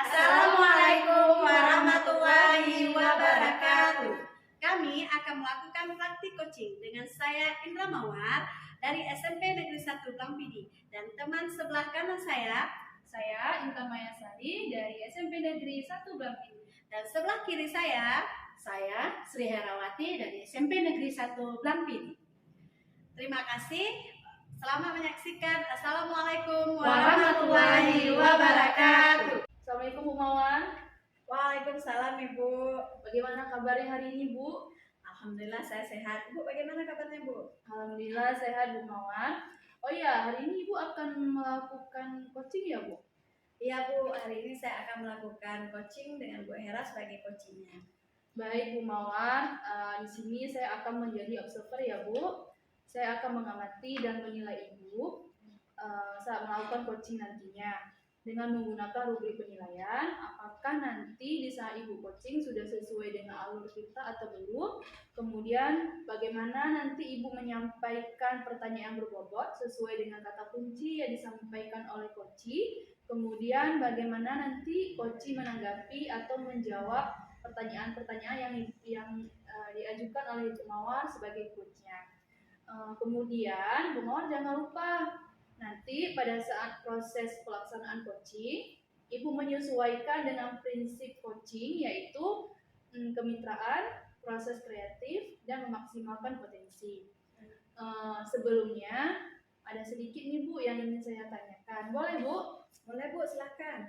Assalamualaikum warahmatullahi wabarakatuh. Kami akan melakukan praktik coaching dengan saya Indra Mawar dari SMP Negeri 1 Blampidi dan teman sebelah kanan saya Intan Mayasari dari SMP Negeri 1 Blampidi. dan sebelah kiri saya Sri Herawati dari SMP Negeri 1 Blampidi. Terima kasih. Selamat menyaksikan. Assalamualaikum warahmatullahi wabarakatuh. Assalamualaikum Bu Mawar. Waalaikumsalam Ibu. Bagaimana kabarnya hari ini Bu? Alhamdulillah saya sehat. Ibu bagaimana kabarnya Bu? Alhamdulillah sehat Bu Mawar. Oh iya, hari ini Ibu akan melakukan coaching ya Bu? Iya Bu, hari ini saya akan melakukan coaching dengan Bu Hera sebagai coachingnya. Baik Bu Mawar, di sini saya akan menjadi observer ya Bu. Saya akan mengamati dan menilai Ibu saat melakukan coaching nantinya. Dengan menggunakan rubrik penilaian, apakah nanti di saat Ibu coaching sudah sesuai dengan alur kita atau belum? Kemudian bagaimana nanti Ibu menyampaikan pertanyaan berbobot sesuai dengan kata kunci yang disampaikan oleh coachee. Kemudian bagaimana nanti coachee menanggapi atau menjawab pertanyaan-pertanyaan yang diajukan oleh Ibu Mawar sebagai coachnya. Kemudian Bu Mawar jangan lupa nanti pada saat proses pelaksanaan coaching, Ibu menyesuaikan dengan prinsip coaching yaitu kemitraan, proses kreatif, dan memaksimalkan potensi. Sebelumnya ada sedikit nih Bu yang ingin saya tanyakan. Boleh Bu? Boleh Bu, silakan.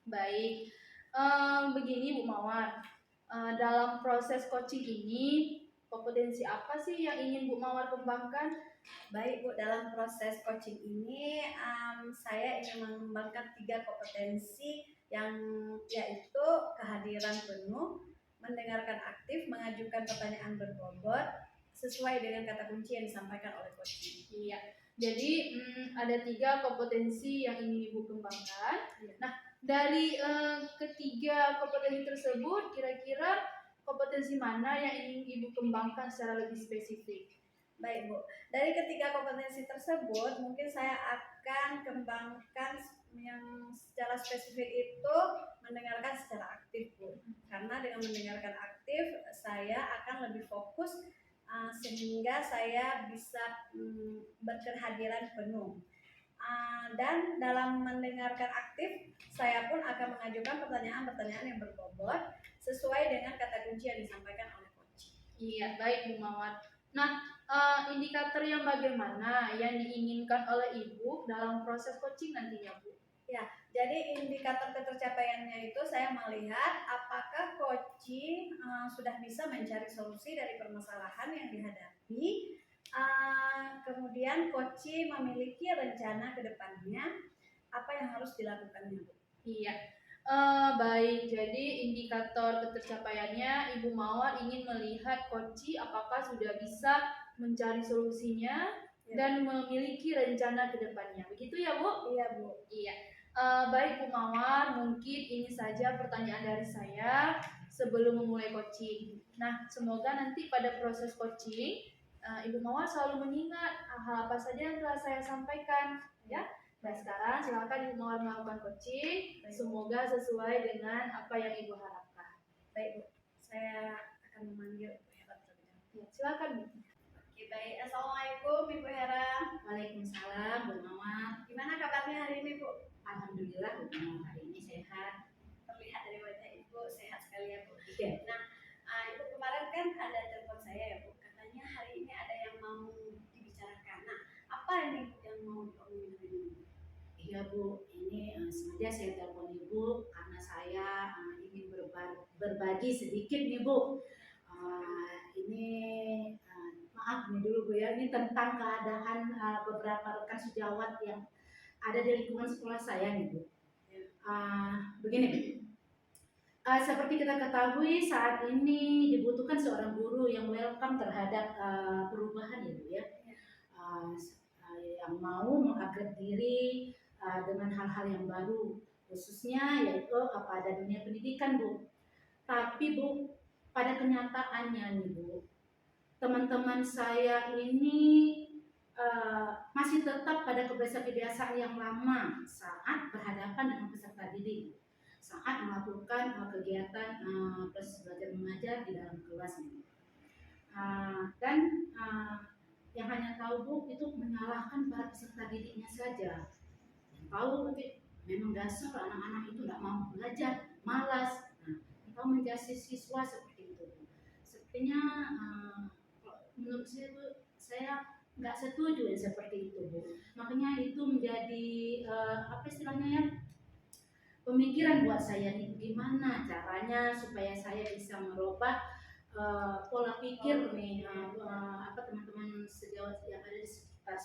Baik, begini Bu Mawar, dalam proses coaching ini kompetensi apa sih yang ingin Bu Mawar kembangkan? Baik Bu, dalam proses coaching ini saya ingin mengembangkan 3 kompetensi yang yaitu kehadiran penuh, mendengarkan aktif, mengajukan pertanyaan berbobot sesuai dengan kata kunci yang disampaikan oleh coaching. Iya, jadi ada 3 kompetensi yang ingin Ibu kembangkan. Iya. Nah, dari ketiga kompetensi tersebut, kira-kira kompetensi mana yang ingin Ibu kembangkan secara lebih spesifik? Baik Bu, dari ketiga kompetensi tersebut mungkin saya akan kembangkan yang secara spesifik itu mendengarkan secara aktif Bu. Karena dengan mendengarkan aktif saya akan lebih fokus sehingga saya bisa berkehadiran penuh. Dan dalam mendengarkan aktif saya pun akan mengajukan pertanyaan-pertanyaan yang berbobot sesuai dengan kata kunci yang disampaikan oleh coach. Iya, baik Bu Mawar. Nah, indikator yang bagaimana yang diinginkan oleh Ibu dalam proses coaching nantinya Bu? Ya, jadi indikator ketercapaiannya itu saya melihat apakah coaching sudah bisa mencari solusi dari permasalahan yang dihadapi. Kemudian coaching memiliki rencana ke depannya apa yang harus dilakukannya Bu? Iya, baik. Jadi indikator ketercapaiannya Ibu Mawar ingin melihat coaching apakah sudah bisa mencari solusinya dan memiliki rencana ke depannya. Begitu ya Bu? Iya Bu. Iya. Baik Bu Mawar, mungkin ini saja pertanyaan dari saya sebelum memulai coaching. Nah, semoga nanti pada proses coaching Ibu Mawar selalu mengingat hal apa saja yang telah saya sampaikan, ya. Nah, sekarang silakan Ibu Mawar melakukan coaching. Semoga sesuai dengan apa yang Ibu harapkan. Baik Bu, saya akan memanggil Bu Hera terlebih dahulu. Ya, silakan Bu. Oke, baik. Assalamualaikum Ibu Hera. Waalaikumsalam Bu Mawar. Gimana kabarnya hari ini Bu? Alhamdulillah Bu Mawar hari ini sehat. Terlihat dari wajah Ibu sehat sekali ya Bu. Iya. Nah, Ibu kemarin kan ada telepon saya ya Bu. Katanya hari ini ada yang mau dibicarakan. Nah, apa ini yang mau diomongin hari ini? Iya Bu, ini sengaja saya telepon Ibu karena saya ingin berbagi sedikit nih Bu. Ini maaf nih dulu Bu ya, ini tentang keadaan beberapa rekan sejawat yang ada di lingkungan sekolah saya nih Bu. Begini, seperti kita ketahui saat ini dibutuhkan seorang guru yang welcome terhadap perubahan ya Bu ya, yang mau mengupgrade diri dengan hal-hal yang baru, khususnya yaitu pada dunia pendidikan Bu. Tapi Bu, pada kenyataannya nih Bu, teman-teman saya ini masih tetap pada kebiasaan-kebiasaan yang lama saat berhadapan dengan peserta didik. saat melakukan kegiatan proses belajar mengajar di dalam kelas ini. Dan yang hanya tahu Bu itu menyalahkan para peserta didiknya saja. Yang tahu memang dasar anak-anak itu tidak mau belajar, malas. Nah, atau menjadi siswa seperti itu. Sepertinya menurut saya Bu, saya nggak setuju ya seperti itu Bu. Makanya itu menjadi apa istilahnya ya, pemikiran buat saya nih, gimana caranya supaya saya bisa merubah pola pikir nih apa teman-teman sejawat yang ada di sekitar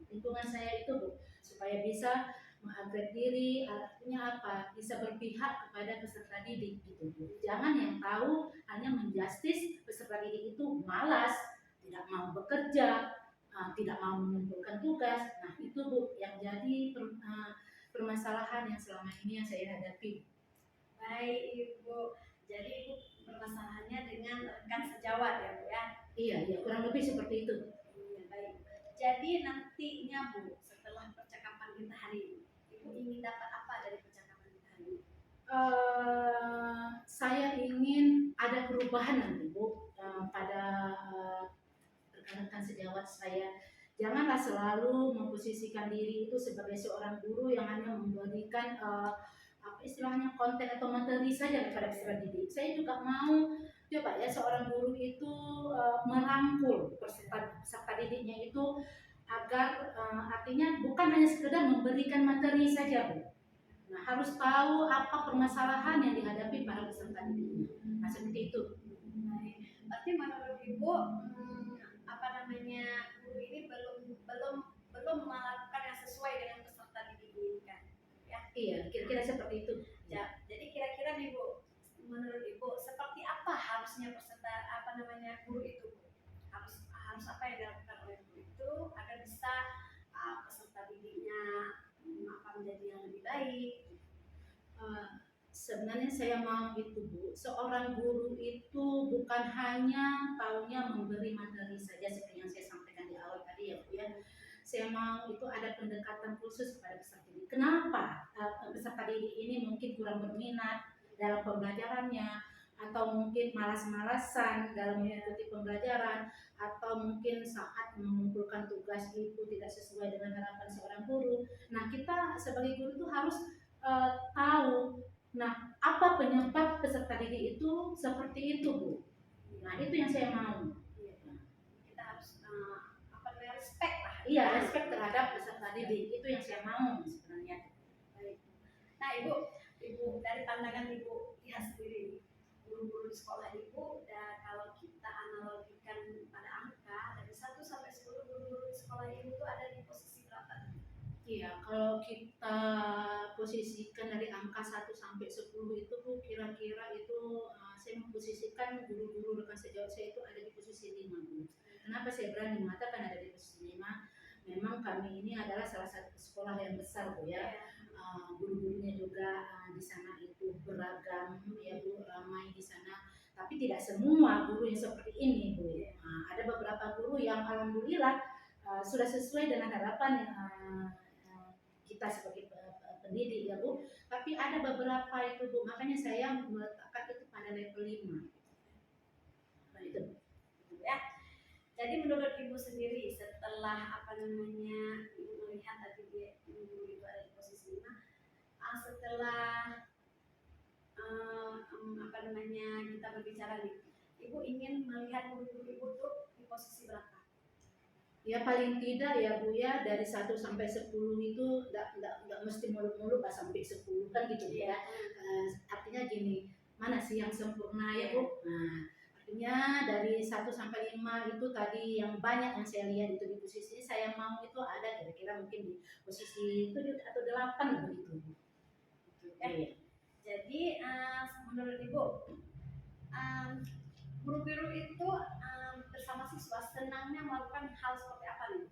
lingkungan saya itu Bu, supaya bisa mengupgrade diri, artinya apa, bisa berpihak kepada peserta didik gitu Bu. Jangan yang tahu hanya menjustis peserta didik itu malas, tidak mau bekerja, tidak mau mengumpulkan tugas. Nah itu Bu yang jadi permasalahan yang selama ini yang saya hadapi. Baik Ibu, jadi Ibu permasalahannya dengan rekan sejawat ya Bu ya? Iya, kurang lebih seperti itu. Iya, baik. Jadi nantinya Bu, setelah percakapan kita hari ini, Ibu ingin dapat apa dari percakapan kita hari ini? Saya ingin ada perubahan nanti Bu pada rekan-rekan sejawat saya. Janganlah selalu memposisikan diri itu sebagai seorang guru yang hanya memberikan apa istilahnya konten atau materi saja kepada peserta didik. Saya juga mau coba ya seorang guru itu merangkul peserta didiknya itu agar artinya bukan hanya sekedar memberikan materi saja Bu. Nah, harus tahu apa permasalahan yang dihadapi para peserta didiknya. Nah, seperti itu. Berarti menurut Ibu apa namanya guru ini belum melakukan yang sesuai dengan peserta didik ini kan? Ya. Iya, kira-kira seperti itu. Ya, jadi kira-kira nih Bu, menurut Ibu seperti apa harusnya peserta apa namanya guru itu Bu? Harus apa yang dilakukan oleh guru itu agar bisa peserta didiknya menjadi yang lebih baik? Sebenarnya saya mau itu Bu, seorang guru itu bukan hanya taunya memberi materi saja seperti yang saya sampaikan di awal tadi ya Bu ya. Saya mau itu ada pendekatan khusus kepada peserta didik. Kenapa peserta didik ini mungkin kurang berminat dalam pembelajarannya, atau mungkin malas-malasan dalam mengikuti pembelajaran, atau mungkin saat mengumpulkan tugas itu tidak sesuai dengan harapan seorang guru. Nah, kita sebagai guru itu harus tahu, nah apa penyebab peserta didik itu seperti itu Bu. Nah itu yang saya mau. Kita harus apa namanya respect lah. Iya, respect terhadap peserta didik itu yang saya mau sebenarnya. Baik. Nah Ibu dari pandangan Ibu lihat sendiri guru-guru di sekolah Ibu, dan kalau kita analogikan pada angka dari 1 sampai 10 guru-guru di sekolah Ibu itu ada di posisi berapa? Iya, kalau kita posisikan dari angka 1 sampai 10 itu Bu, kira-kira itu saya memposisikan guru-guru rekan sejawat saya itu ada di posisi 5 Bu. Kenapa saya berani mengatakan ada di posisi 5? Memang kami ini adalah salah satu sekolah yang besar Bu ya. Guru-gurunya juga di sana itu beragam ya Bu, ramai di sana. Tapi tidak semua guru yang seperti ini Bu. Ada beberapa guru yang alhamdulillah sudah sesuai dengan harapan kita sebagai pendidik ya Bu, tapi ada beberapa itu Bu, makanya saya meletakkan itu pada level 5. Nah, itu ya. Jadi menurut Ibu sendiri setelah apa namanya Ibu melihat tadi guru itu ada di posisi 5, setelah apa namanya kita berbicara nih, Ibu ingin melihat guru-guru Ibu tuh di posisi berapa? Ya paling tidak ya Bu ya, dari 1 sampai 10 itu enggak mesti muluk-muluk sampai 10 kan gitu ya. Artinya gini, mana sih yang sempurna ya Bu? Nah, artinya dari 1 sampai 5 itu tadi yang banyak yang saya lihat itu di posisi saya mau itu ada kira-kira mungkin di posisi 7 atau 8 begitu. Ya. Jadi menurut Ibu guru-guru itu bersama siswa senangnya melakukan hal seperti apa nih?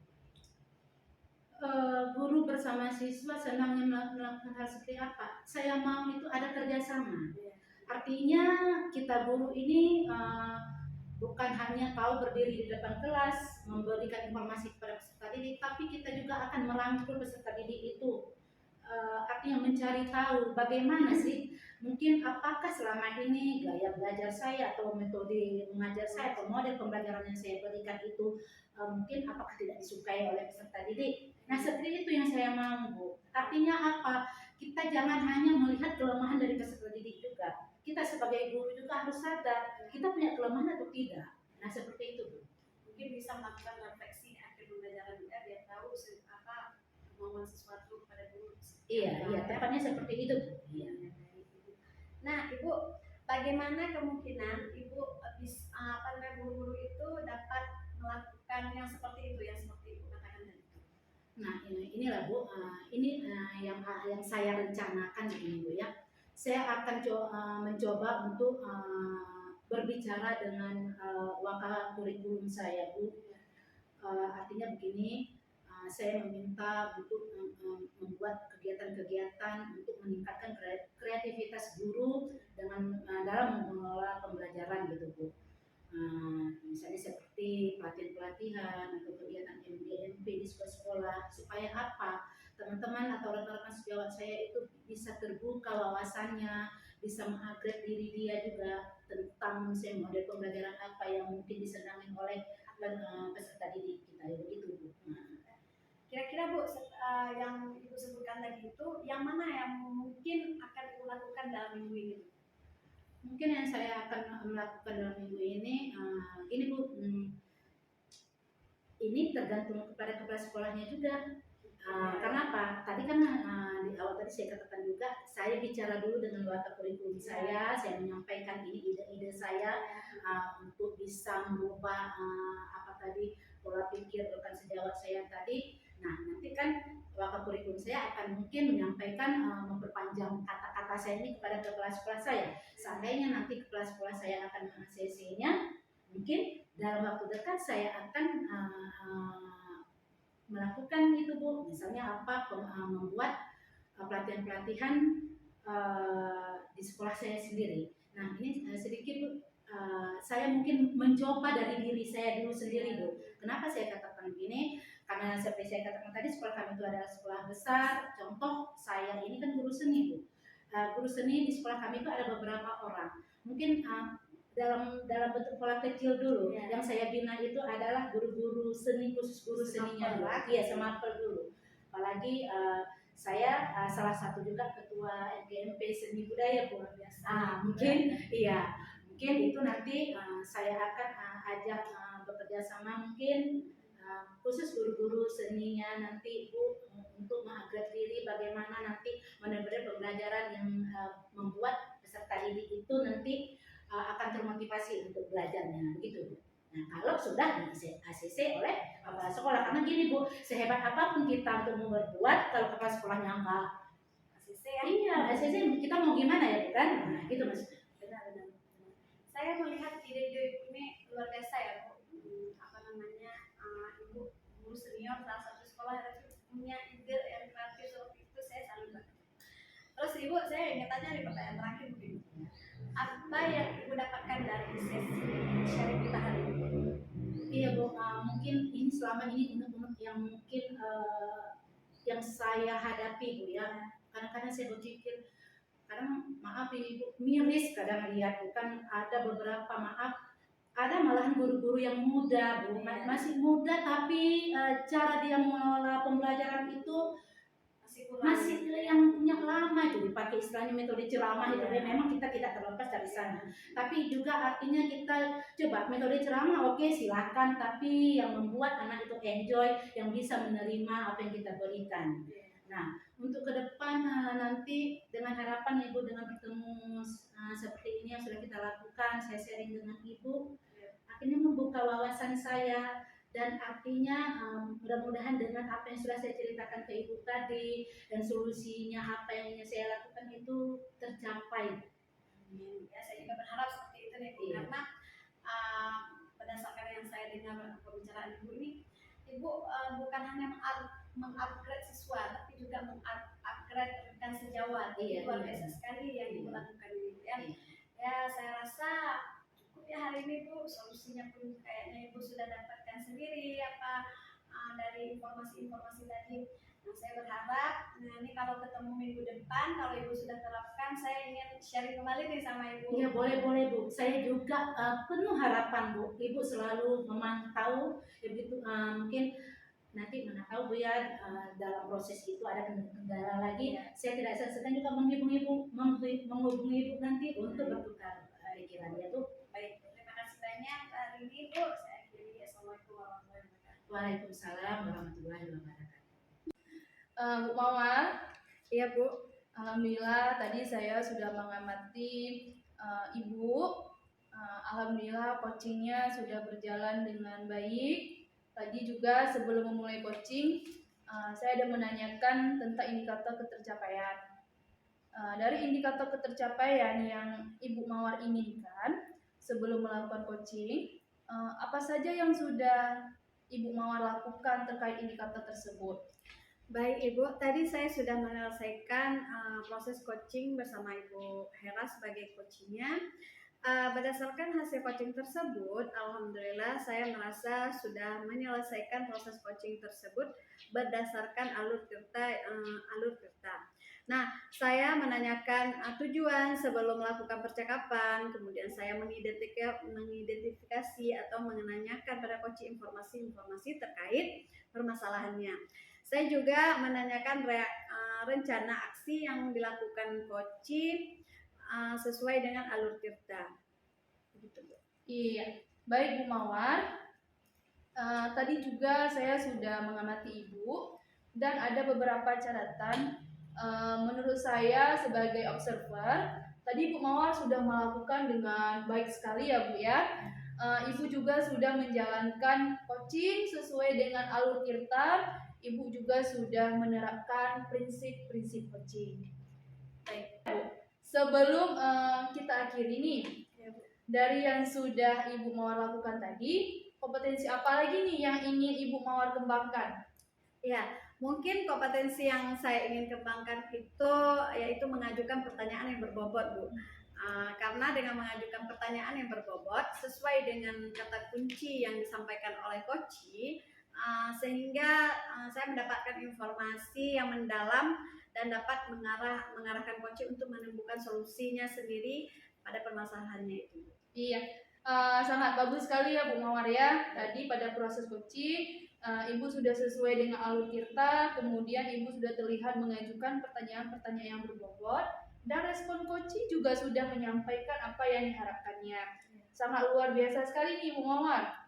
Guru bersama siswa senangnya melakukan hal seperti apa? Saya mau itu ada kerjasama. Artinya kita guru ini bukan hanya tahu berdiri di depan kelas memberikan informasi kepada peserta didik, tapi kita juga akan merangkul peserta didik itu artinya mencari tahu bagaimana sih, mungkin apakah selama ini gaya belajar saya atau metode mengajar saya atau model pembelajaran yang saya berikan itu mungkin apakah tidak disukai oleh peserta didik. Nah seperti itu yang saya mau Bu. Artinya apa? Kita jangan hanya melihat kelemahan dari peserta didik juga. Kita sebagai guru juga harus sadar kita punya kelemahan atau tidak. Nah seperti itu Bu. Mungkin bisa melakukan refleksi akhir pembelajaran kita biar tahu apa kemauan sesuatu pada guru. Iya, tepatnya seperti itu Bu. Iya. Nah, Ibu, bagaimana kemungkinan Ibu guru-guru itu dapat melakukan yang seperti itu, yang seperti Ibu katakan tadi? Nah, inilah Bu, yang saya rencanakan begini Bu ya. Saya akan mencoba untuk berbicara dengan wakil kurikulum saya Bu. Artinya begini, saya meminta untuk membuat kegiatan-kegiatan untuk meningkatkan kreativitas guru dalam mengelola pembelajaran gitu Bu. Misalnya seperti pelatihan-pelatihan atau kegiatan MDMP di sekolah-sekolah supaya apa, teman-teman atau rekan-rekan sejawat saya itu bisa terbuka wawasannya, bisa mengupgrade diri dia juga tentang misalnya model pembelajaran apa yang mungkin disenangi oleh peserta didik kita, ya begitu Bu. Kira-kira Bu, yang Ibu sebutkan tadi itu, yang mana yang mungkin akan Ibu lakukan dalam minggu ini? Mungkin yang saya akan melakukan dalam minggu ini, ini Bu, ini tergantung kepada kepala sekolahnya juga. Karena apa? Tadi kan di awal tadi saya katakan juga, saya bicara dulu dengan wakil kurikulum saya menyampaikan ini ide-ide saya untuk bisa merubah pola pikir rekan sejawat saya tadi. Nah, nanti kan wakil kurikulum saya akan mungkin menyampaikan memperpanjang kata-kata saya ini kepada kepala sekolah saya. Seandainya nanti kepala sekolah saya akan meng-ACC-nya, mungkin dalam waktu dekat saya akan melakukan itu Bu, misalnya membuat pelatihan-pelatihan di sekolah saya sendiri. Nah ini sedikit Bu, saya mungkin mencoba dari diri saya dulu sendiri Bu. Kenapa saya katakan begini? Karena seperti saya katakan tadi, sekolah kami itu adalah sekolah besar. Contoh saya ini kan guru seni Bu. Guru seni di sekolah kami itu ada beberapa orang. Mungkin dalam bentuk pola kecil dulu. Yang saya bina itu adalah guru-guru seni, khusus guru seninya dulu. Iya, semapel dulu. Apalagi saya salah satu juga ketua MGMP Seni Budaya Bu. Mungkin itu nanti saya akan ajak bekerja sama mungkin khusus guru-guru seninya nanti Bu, untuk mengupgrade diri bagaimana nanti benar-benar pembelajaran yang membuat peserta didik itu nanti akan termotivasi untuk belajarnya begitu Bu. Nah kalau sudah di ACC oleh kepala sekolah, karena gini Bu, sehebat apapun kita untuk berbuat kalau kepala sekolahnya enggak ACC ya. Iya, ACC kita mau gimana ya kan? Nah gitu Mas. Benar. Saya melihat ide-ide ini luar biasa ya Bu. Ibu guru senior salah satu sekolah itu punya ide yang kreatif seperti itu, saya salut banget. Terus Ibu, saya ingin tanya di pertanyaan terakhir mungkin, apa yang Ibu dapatkan dari sesi sharing kita hari ini? Iya Bu, mungkin ini selama ini unek-unek yang mungkin yang saya hadapi Bu ya. Kadang-kadang saya berpikir, kadang maaf ini Bu, miris kadang lihat bukan ada beberapa ada malahan guru-guru yang muda Bu, masih muda tapi cara dia mengelola pembelajaran itu masih yang punya lama itu dipakai istilahnya metode ceramah itu. Memang kita tidak terlepas dari sana, tapi juga artinya kita coba metode ceramah oke, silakan, tapi yang membuat anak itu enjoy, yang bisa menerima apa yang kita berikan. Nah untuk ke depan nanti dengan harapan Ibu, dengan bertemu seperti ini yang sudah kita lakukan, saya sharing dengan Ibu, akhirnya membuka wawasan saya. Dan artinya mudah-mudahan dengan apa yang sudah saya ceritakan ke Ibu tadi dan solusinya apa yang ingin saya lakukan itu tercapai. Ya, saya juga berharap seperti itu nih Bu, karena berdasarkan yang saya dengar pembicaraan Ibu ini, Ibu bukan hanya mengupgrade siswa, tapi juga mengupgrade rekan sejawat. Luar biasa sekali yang Ibu lakukan ini ya. Ya, saya rasa ya hari ini Bu, solusinya pun kayaknya Ibu sudah dapatkan sendiri apa dari informasi-informasi tadi. Nah, saya berharap Nah, ini kalau ketemu minggu depan, kalau Ibu sudah terapkan, saya ingin sharing kembali nih sama Ibu. Iya, boleh Bu. Saya juga penuh harapan Bu. Ibu selalu memantau, begitu mungkin nanti mana tahu Bu ya, dalam proses itu ada kendala lagi. Saya tidak segan juga menghubungi Ibu nanti untuk bertukar pikiran ya Bu. Baik, terima kasih banyak hari ini Bu. Saya akhiri. Assalamualaikum warahmatullahi wabarakatuh. Waalaikumsalam warahmatullahi wabarakatuh. Bu Mawar, Iya Bu. alhamdulillah tadi saya sudah mengamati Ibu. Alhamdulillah coachingnya sudah berjalan dengan baik. Tadi juga sebelum memulai coaching, saya ada menanyakan tentang indikator ketercapaian. Dari indikator ketercapaian yang Ibu Mawar inginkan sebelum melakukan coaching, apa saja yang sudah Ibu Mawar lakukan terkait indikator tersebut? Baik Ibu, tadi saya sudah menyelesaikan proses coaching bersama Ibu Hera sebagai coachingnya. Berdasarkan hasil coaching tersebut, alhamdulillah saya merasa sudah menyelesaikan proses coaching tersebut berdasarkan alur tirta. Nah, saya menanyakan tujuan sebelum melakukan percakapan, kemudian saya mengidentifikasi atau menanyakan pada coach informasi-informasi terkait permasalahannya. Saya juga menanyakan rencana aksi yang dilakukan coaching sesuai dengan alur tirta. Begitu, Bu. Iya, baik Bu Mawar. Tadi juga saya sudah mengamati Ibu dan ada beberapa catatan. Menurut saya sebagai observer, tadi Bu Mawar sudah melakukan dengan baik sekali ya Bu ya. Ibu juga sudah menjalankan coaching sesuai dengan alur tirta. Ibu juga sudah menerapkan prinsip-prinsip coaching. Baik Bu, sebelum kita akhiri nih, dari yang sudah Ibu Mawar lakukan tadi, kompetensi apa lagi nih yang ingin Ibu Mawar kembangkan? Ya, mungkin kompetensi yang saya ingin kembangkan itu yaitu mengajukan pertanyaan yang berbobot, Bu. Karena dengan mengajukan pertanyaan yang berbobot sesuai dengan kata kunci yang disampaikan oleh coach, sehingga saya mendapatkan informasi yang mendalam dan dapat mengarahkan coach untuk menemukan solusinya sendiri pada permasalahannya itu. Iya, sangat bagus sekali ya Bu Mawar ya. Tadi pada proses coaching, Ibu sudah sesuai dengan alur tirta, kemudian Ibu sudah terlihat mengajukan pertanyaan-pertanyaan yang berbobot, dan respon coaching juga sudah menyampaikan apa yang diharapkannya. Sangat luar biasa sekali nih Bu Mawar.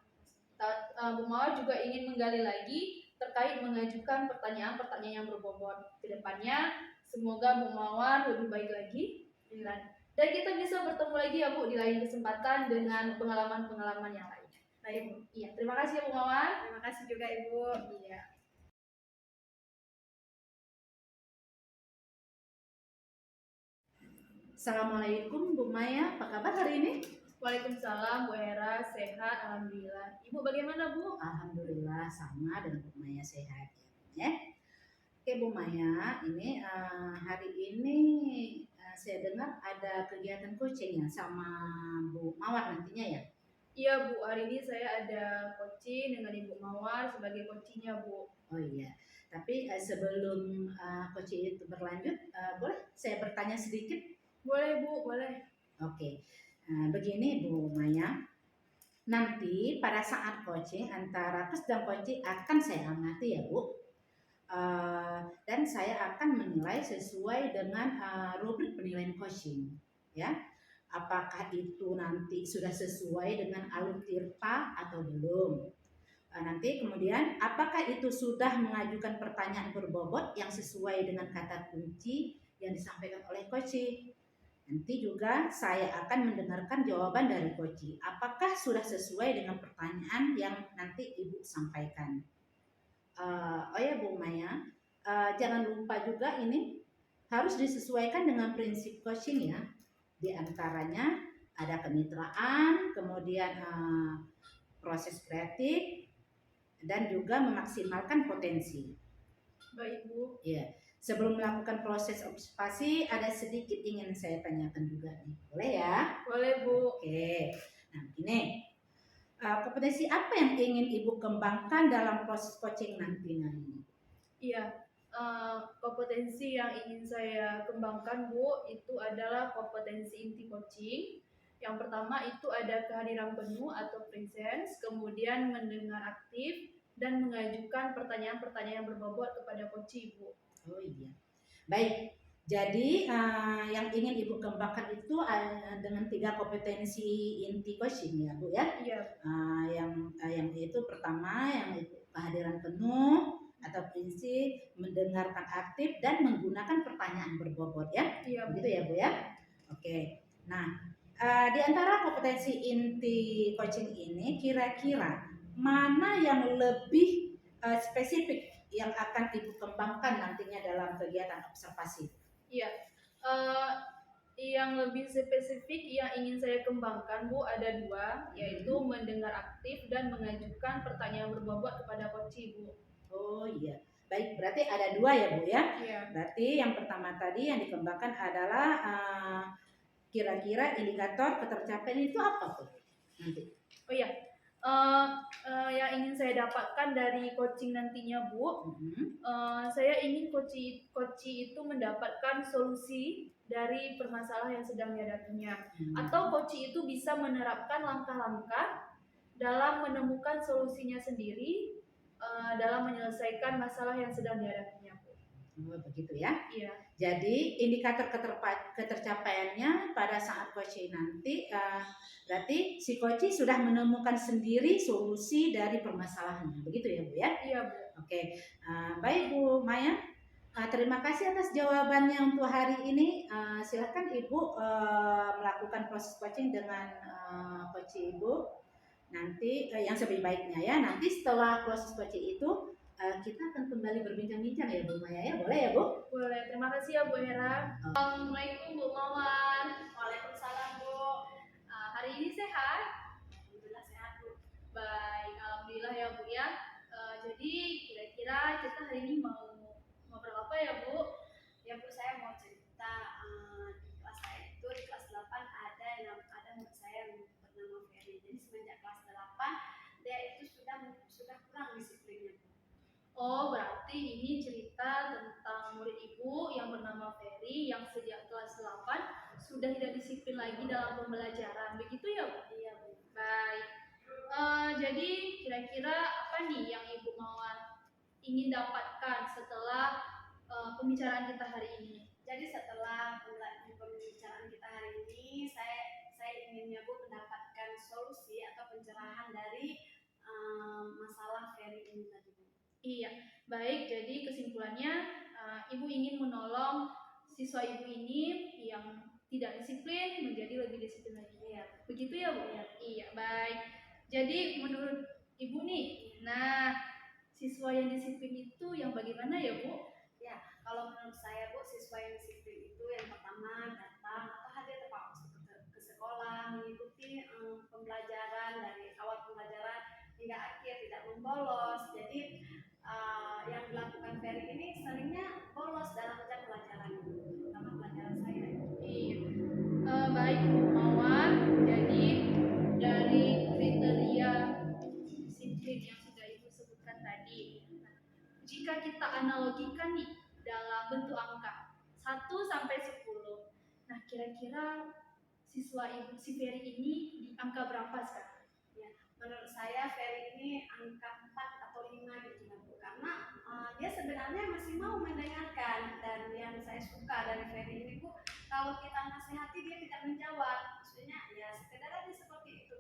Bu Mawar juga ingin menggali lagi terkait mengajukan pertanyaan-pertanyaan yang berbobot. Kedepannya, semoga Bu Mawar lebih baik lagi. Dan kita bisa bertemu lagi ya Bu di lain kesempatan dengan pengalaman-pengalaman yang lain. Baik Bu. Iya, terima kasih ya Bu Mawar. Terima kasih juga Ibu. Iya. Assalamualaikum Bu Maya, apa kabar hari ini? Waalaikumsalam Bu Hera, sehat alhamdulillah. Ibu bagaimana Bu? Alhamdulillah sama dengan Bu Maya sehat ya. Oke Bu Maya, ini hari ini saya dengar ada kegiatan coaching ya sama Bu Mawar nantinya ya? Iya Bu, hari ini saya ada coaching dengan Ibu Mawar sebagai coachingnya Bu. Oh iya, tapi sebelum coaching itu berlanjut, boleh saya bertanya sedikit? Boleh Bu, boleh. Oke, begini Bu Maya, nanti pada saat coaching antara coach dan coaching akan saya amati ya Bu, dan saya akan menilai sesuai dengan rubrik penilaian coaching ya. Apakah itu nanti sudah sesuai dengan alur tirta atau belum? Nanti kemudian apakah itu sudah mengajukan pertanyaan berbobot yang sesuai dengan kata kunci yang disampaikan oleh coaching? Nanti juga saya akan mendengarkan jawaban dari coaching. Apakah sudah sesuai dengan pertanyaan yang nanti Ibu sampaikan? Oh ya Bu Maya, jangan lupa juga ini harus disesuaikan dengan prinsip coaching ya. Di antaranya ada kemitraan, kemudian proses kreatif, dan juga memaksimalkan potensi. Baik Bu. Ya, sebelum melakukan proses observasi ada sedikit ingin saya tanyakan juga nih, boleh ya? Boleh Bu. Oke, nah ini kompetensi apa yang ingin Ibu kembangkan dalam proses coaching nantinya ini? Iya, kompetensi yang ingin saya kembangkan Bu itu adalah kompetensi inti coaching. Yang pertama itu ada kehadiran penuh atau presence, kemudian mendengar aktif dan mengajukan pertanyaan-pertanyaan yang berbobot kepada coach Bu. Oh iya. Baik. Jadi yang ingin Ibu kembangkan itu dengan 3 kompetensi inti coaching ya Bu ya. Iya. Yang itu pertama yang kehadiran penuh atau prinsip mendengarkan aktif dan menggunakan pertanyaan berbobot ya. Iya. Begitu ya Bu ya. Oke. Nah, di antara kompetensi inti coaching ini kira-kira mana yang lebih spesifik yang akan Ibu kembangkan nantinya dalam kegiatan observasi? Iya. Yang lebih spesifik yang ingin saya kembangkan Bu ada 2, yaitu mendengar aktif dan mengajukan pertanyaan berbobot kepada coach Bu. Oh iya, baik, berarti ada 2 ya Bu ya. Iya. Berarti yang pertama tadi yang dikembangkan adalah kira-kira indikator ketercapaian itu apa tuh nanti? Oh iya, yang ingin saya dapatkan dari coaching nantinya Bu, saya ingin coach itu mendapatkan solusi dari permasalahan yang sedang dihadapinya, atau coach itu bisa menerapkan langkah-langkah dalam menemukan solusinya sendiri dalam menyelesaikan masalah yang sedang dihadapinya Bu. Oh, begitu ya. Iya. Jadi indikator ketercapaiannya pada saat coaching nanti berarti si coach sudah menemukan sendiri solusi dari permasalahannya, begitu ya Bu ya? Iya Bu. Oke, baik Bu Maya. Terima kasih atas jawabannya untuk hari ini. Silakan Ibu melakukan proses coaching dengan coach Ibu. Nanti yang sebaik-baiknya ya. Nanti setelah proses coaching itu kita akan kembali berbincang-bincang ya Bu Maya ya. Boleh ya Bu? Boleh. Terima kasih ya Bu Hera. Assalamualaikum Bu Mawar. Waalaikumsalam Bu. Hari ini sehat? Alhamdulillah sehat Bu. Baik, alhamdulillah ya Bu ya. Jadi kira-kira kita hari ini mau ngobrol apa ya Bu? Ya Bu, saya mau cerita di kelas saya itu di kelas 8 ada murid saya yang bernama Ferry. Jadi semenjak kelas 8 dia itu sudah kurang disiplinnya Bu. Oh, berarti ini cerita tentang murid Ibu yang bernama Ferry yang sejak kelas 8 sudah tidak disiplin lagi dalam pembelajaran. Begitu ya Bu? Iya Bu. Baik. Jadi kira-kira apa nih yang Ibu Mawar ingin dapatkan setelah pembicaraan kita hari ini? Jadi setelah pembicaraan kita hari ini, saya inginnya Bu mendapatkan solusi atau pencerahan dari masalah Ferry ini tadi Bu. Iya, baik. Jadi kesimpulannya Ibu ingin menolong siswa Ibu ini yang tidak disiplin menjadi lebih disiplin lagi. Iya. Begitu ya Bu? Iya. Iya, baik. Jadi menurut Ibu nih, nah siswa yang disiplin itu yang bagaimana ya Bu? Ya, kalau menurut saya Bu, siswa yang disiplin itu yang pertama datang atau hadir tepat waktu ke sekolah, mengikuti pembelajaran dari awal pembelajaran hingga akhir, tidak membolos. Jadi yang dilakukan Ferry ini seringnya bolos dalam jam pelajaran, terutama pelajaran saya. Iya. Baik Bu Mawar, jadi dari kriteria disiplin yang sudah Ibu sebutkan tadi, jika kita analogikan nih dalam bentuk angka 1 sampai 10. Nah, kira-kira siswa Ibu si Ferry ini di angka berapa sekarang? Ya, menurut saya Ferry ini angka 4 atau 5 gitu ya Bu. Karena dia sebenarnya masih mau mendengarkan, dan yang saya suka dari Ferry ini Bu, kalau kita nasihati dia tidak menjawab. Maksudnya ya sekedar aja seperti itu.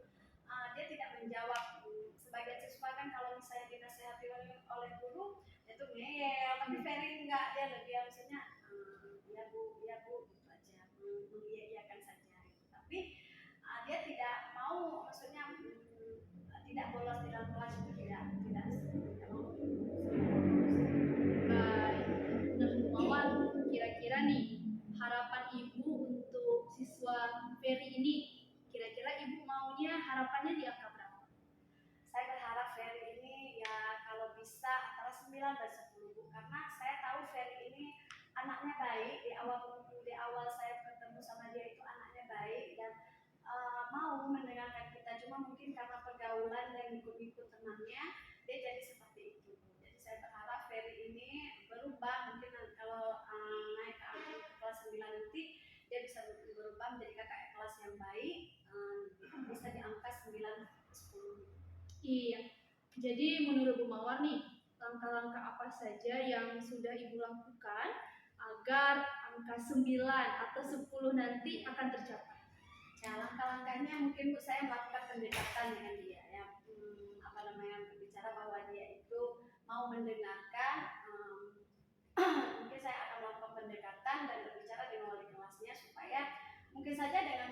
Dia tidak menjawab. Sebagian siswa kan kalau misalnya dinasihati oleh guru itu ngeyel, tapi Ferry enggak, dia lebih maksudnya ya Bu gitu aja, mengiyakan saja gitu. Tapi dia tidak mau, maksudnya tidak bolos di dalam kelas itu, tidak mau. Baik. Nah, Bu Mawar, kira-kira nih harapan Ibu untuk siswa Ferry ini, kira-kira Ibu maunya harapannya di angka berapa? Saya berharap Ferry ini ya kalau bisa antara 9 dan 10 Bu, karena saya tahu Ferry ini anaknya baik. Di awal saya ketemu sama dia itu anaknya baik dan mau mendengarkan kita, cuma mungkin karena pergaulan dan ikut-ikut temannya dia jadi seperti itu. Jadi saya berharap Ferry ini berubah Iya. Jadi menurut Bu Mawar nih, langkah-langkah apa saja yang sudah Ibu lakukan agar angka 9 atau 10 nanti akan tercapai? Ya, langkah-langkahnya mungkin Bu saya melakukan pendekatan dengan dia ya. Apa namanya, berbicara bahwa dia itu mau mendengarkan. Mungkin saya akan melakukan pendekatan dan berbicara dengan wali kelasnya supaya mungkin saja dengan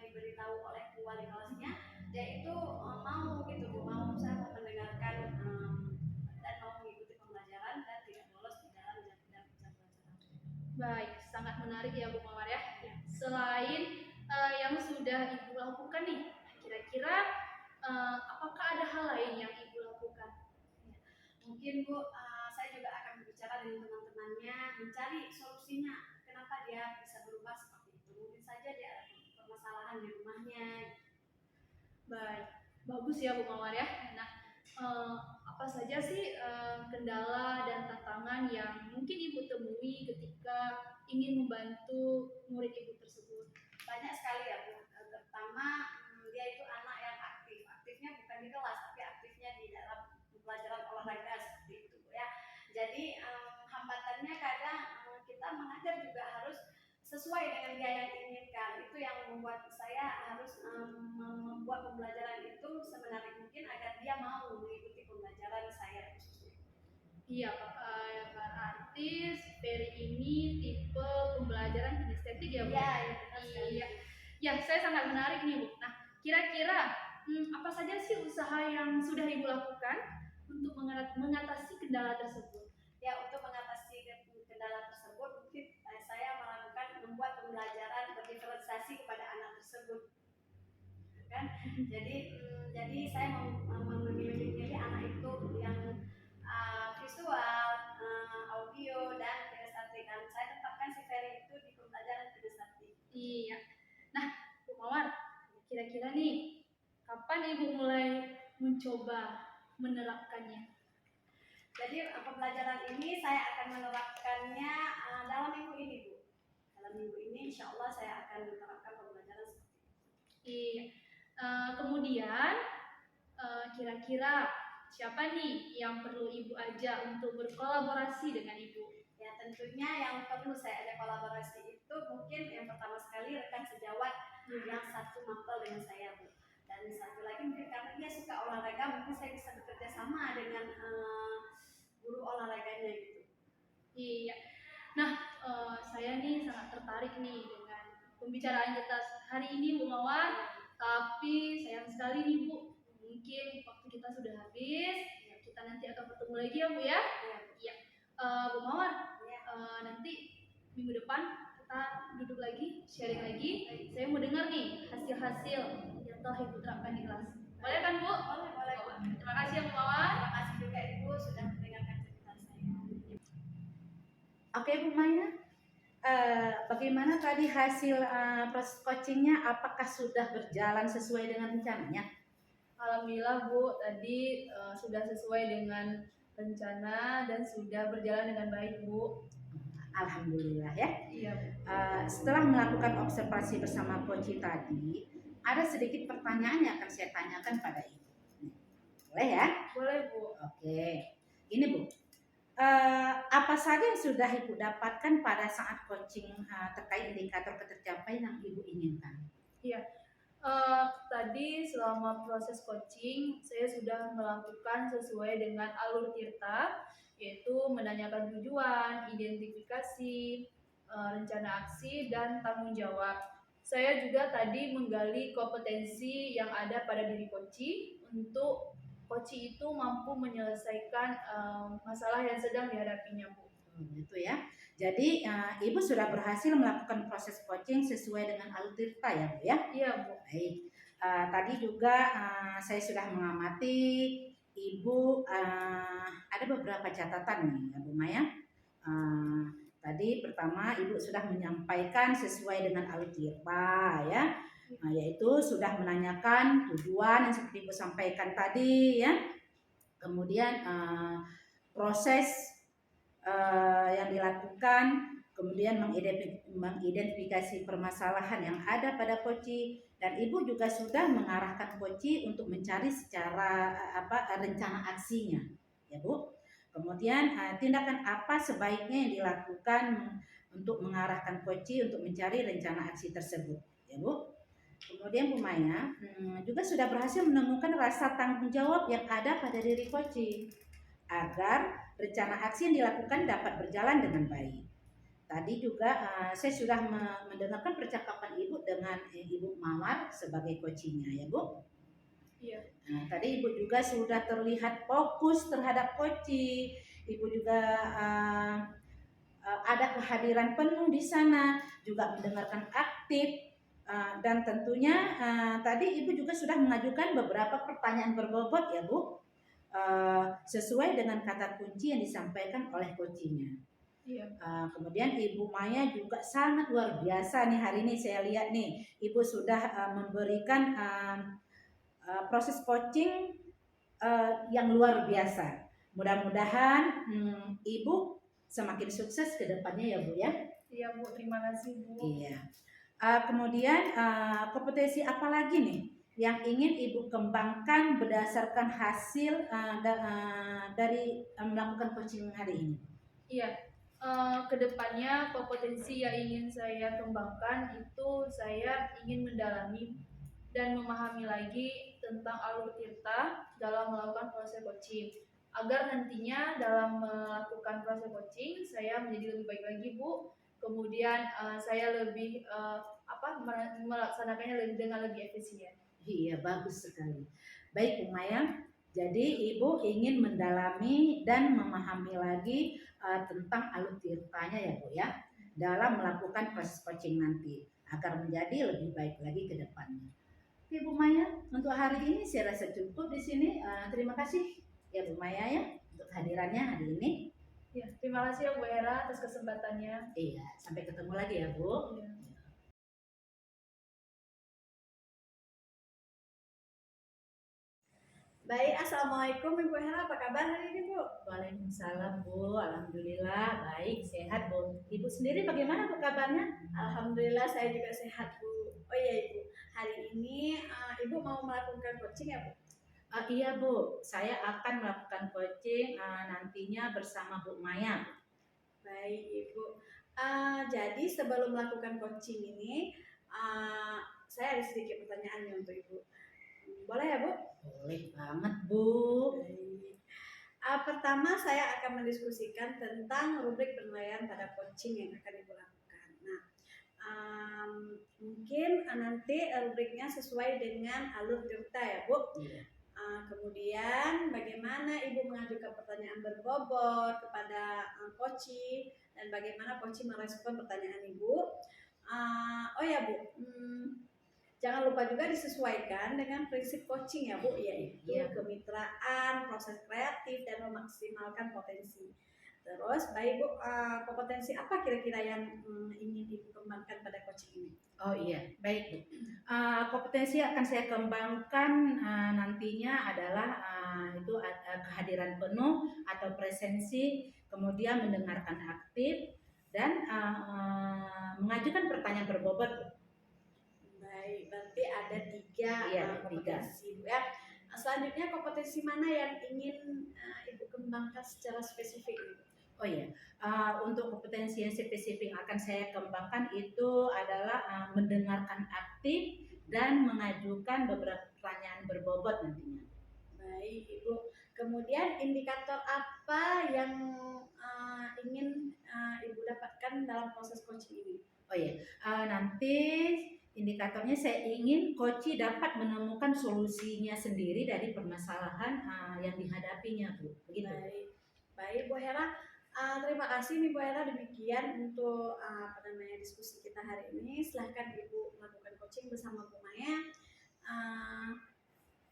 diberitahu oleh wali kelasnya dia itu mau gitu Bu, mau saya mau mendengarkan dan mau mengikuti pembelajaran dan tidak bolos di dalam jam pelajaran. Baik, sangat menarik ya Bu Mawar ya. Selain yang sudah Ibu lakukan nih, kira-kira apakah ada hal lain yang Ibu lakukan? Mungkin Bu, saya juga akan berbicara dengan teman-temannya, mencari solusinya kenapa dia bisa berubah seperti itu. Mungkin saja dia ada permasalahan di rumahnya. Baik, bagus ya Bu Mawar ya. Nah, apa saja sih kendala dan tantangan yang mungkin Ibu temui ketika ingin membantu murid Ibu tersebut? Banyak sekali ya Bu, terutama dia itu anak yang aktif. Aktifnya bukan di kelas, tapi aktifnya di dalam pelajaran olahraga seperti itu Bu ya. Jadi hambatannya kadang kita mengajar juga harus sesuai dengan dia yang diinginkan. Itu yang membuat saya harus membuat pembelajaran itu semenarik mungkin agar dia mau mengikuti pembelajaran saya khususnya. Iya Pak, berarti Ferry ini tipe pembelajaran kinestetik ya Bu? Iya, benar sekali. Iya. Ya, saya sangat menarik nih Bu. Nah, kira-kira apa saja sih usaha yang sudah Ibu lakukan untuk mengatasi kendala tersebut? Ya, untuk mengatasi kendala tersebut mungkin saya membuat pembelajaran berdiferensiasi kepada anak tersebut kan. Jadi saya memilih anak itu yang visual, audio dan kinestetik. Dan saya tetapkan si Ferry itu di pembelajaran kinestetik. Iya. Nah, Bu Mawar, kira-kira nih kapan Ibu mulai mencoba menerapkannya? Jadi pembelajaran ini saya akan menerapkannya dalam minggu ini Bu. Dalam minggu ini insya Allah saya akan menerapkan pembelajaran seperti itu. Iya. Kemudian kira-kira siapa nih yang perlu Ibu ajak untuk berkolaborasi dengan Ibu? Ya tentunya yang perlu saya ajak kolaborasi itu mungkin yang pertama sekali rekan sejawat yang satu mapel dengan saya Bu. Dan satu lagi mungkin karena dia suka olahraga, mungkin saya bisa bekerja sama dengan guru olahraganya gitu. Iya. Nah, saya nih sangat tertarik nih dengan pembicaraan kita hari ini Bu Mawar. Tapi sayang sekali nih Bu, mungkin waktu kita sudah habis. Kita nanti akan bertemu lagi ya Bu ya. Iya. Bu Mawar, nanti minggu depan kita duduk lagi, sharing lagi. Saya mau dengar nih hasil-hasil yang telah Ibu terapkan di kelas. Boleh kan Bu? Boleh. Terima kasih ya Bu Mawar. Terima kasih juga Ibu sudah mendengarkan cerita saya. Oke Bu Maya, bagaimana tadi hasil proses coachingnya? Apakah sudah berjalan sesuai dengan rencananya? Alhamdulillah Bu, tadi sudah sesuai dengan rencana dan sudah berjalan dengan baik Bu. Alhamdulillah ya. Iya Bu. Setelah melakukan observasi bersama Koci tadi, ada sedikit pertanyaan yang akan saya tanyakan pada Ibu. Boleh ya? Boleh Bu. Oke, ini Bu. Apa saja yang sudah Ibu dapatkan pada saat coaching terkait indikator ketercapaian yang Ibu inginkan? Iya. Tadi selama proses coaching saya sudah melakukan sesuai dengan alur Tirta, yaitu menanyakan tujuan, identifikasi, rencana aksi, dan tanggung jawab. Saya juga tadi menggali kompetensi yang ada pada diri coach untuk coach itu mampu menyelesaikan masalah yang sedang dihadapinya Bu. Gitu ya. Jadi Ibu sudah berhasil melakukan proses coaching sesuai dengan alur Tirta ya Bu ya? Iya Bu. Baik. Tadi juga saya sudah mengamati Ibu ada beberapa catatan nih ya Bu Maya. Tadi pertama Ibu sudah menyampaikan sesuai dengan alur Tirta ya, yaitu sudah menanyakan tujuan yang seperti Ibu sampaikan tadi ya. Kemudian proses yang dilakukan, kemudian mengidentifikasi permasalahan yang ada pada koci, dan ibu juga sudah mengarahkan koci untuk mencari secara rencana aksinya, ya Bu. Kemudian tindakan apa sebaiknya yang dilakukan untuk mengarahkan koci untuk mencari rencana aksi tersebut, ya Bu. Kemudian Bu Maya juga sudah berhasil menemukan rasa tanggung jawab yang ada pada diri koci agar rencana aksi yang dilakukan dapat berjalan dengan baik. Tadi juga saya sudah mendengarkan percakapan Ibu dengan Ibu Mawar sebagai coachingnya, ya Bu. Iya. Nah, tadi Ibu juga sudah terlihat fokus terhadap coaching. Ibu juga ada kehadiran penuh di sana, juga mendengarkan aktif, dan tentunya tadi Ibu juga sudah mengajukan beberapa pertanyaan berbobot, ya Bu, sesuai dengan kata kunci yang disampaikan oleh coachingnya. Iya. Kemudian Ibu Maya juga sangat luar biasa nih hari ini, saya lihat nih Ibu sudah memberikan proses coaching yang luar biasa. Mudah-mudahan Ibu semakin sukses ke depannya, ya Bu ya. Iya Bu, terima kasih Bu. Iya. Kemudian kompetensi apa lagi nih yang ingin Ibu kembangkan berdasarkan hasil dari melakukan coaching hari ini? Iya. Kedepannya kompetensi yang ingin saya kembangkan itu saya ingin mendalami dan memahami lagi tentang alur tirta dalam melakukan proses coaching, agar nantinya dalam melakukan proses coaching saya menjadi lebih baik lagi Bu. Kemudian saya lebih melaksanakannya dengan lebih efisien. Iya, bagus sekali. Baik Bu Maya, jadi Ibu ingin mendalami dan memahami lagi tentang alur tirtanya, ya Bu ya, dalam melakukan proses coaching nanti agar menjadi lebih baik lagi ke depannya. Oke Bu Maya, untuk hari ini saya rasa cukup di sini. Terima kasih ya Bu Maya ya untuk kehadirannya hari ini. Ya, terima kasih ya Bu Hera atas kesempatannya. Iya, sampai ketemu lagi ya Bu. Ya. Baik, Assalamualaikum Ibu Hera, apa kabar hari ini Bu? Waalaikumsalam Bu, alhamdulillah baik, sehat Bu. Ibu sendiri bagaimana Bu kabarnya? Alhamdulillah saya juga sehat Bu. Oh iya Ibu, hari ini Ibu mau melakukan coaching ya Bu? Iya Bu, saya akan melakukan coaching nantinya bersama Bu Maya. Baik Ibu. Jadi sebelum melakukan coaching ini, saya ada sedikit pertanyaan nih untuk Ibu. Boleh ya Bu? Boleh banget Bu. Pertama saya akan mendiskusikan tentang rubrik penilaian pada coaching yang akan Ibu lakukan. Nah, mungkin nanti rubriknya sesuai dengan alur tirta ya Bu. Iya. Kemudian bagaimana Ibu mengajukan pertanyaan berbobot kepada coaching dan bagaimana coaching merespon pertanyaan Ibu. Oh ya Bu, jangan lupa juga disesuaikan dengan prinsip coaching ya Bu, yaitu kemitraan, proses kreatif, dan memaksimalkan potensi. Terus baik Bu, kompetensi apa kira-kira yang ingin Ibu kembangkan pada coaching ini? Oh iya, baik Bu. Kompetensi yang akan saya kembangkan nantinya adalah itu kehadiran penuh atau presensi, kemudian mendengarkan aktif dan mengajukan pertanyaan berbobot. Baik, berarti ada tiga kompetensi Bu ya. Selanjutnya kompetensi mana yang ingin Ibu kembangkan secara spesifik? Oh iya, untuk kompetensi yang spesifik yang akan saya kembangkan itu adalah mendengarkan aktif dan mengajukan beberapa pertanyaan berbobot nantinya. Baik Ibu. Kemudian indikator apa yang ingin Ibu dapatkan dalam proses coaching ini? Oh iya, nanti indikatornya saya ingin coach dapat menemukan solusinya sendiri dari permasalahan yang dihadapinya Bu. Begitu. Baik Bu Hera. Terima kasih nih Bu Hera, demikian untuk diskusi kita hari ini. Silahkan Ibu melakukan coaching bersama Bu Maya.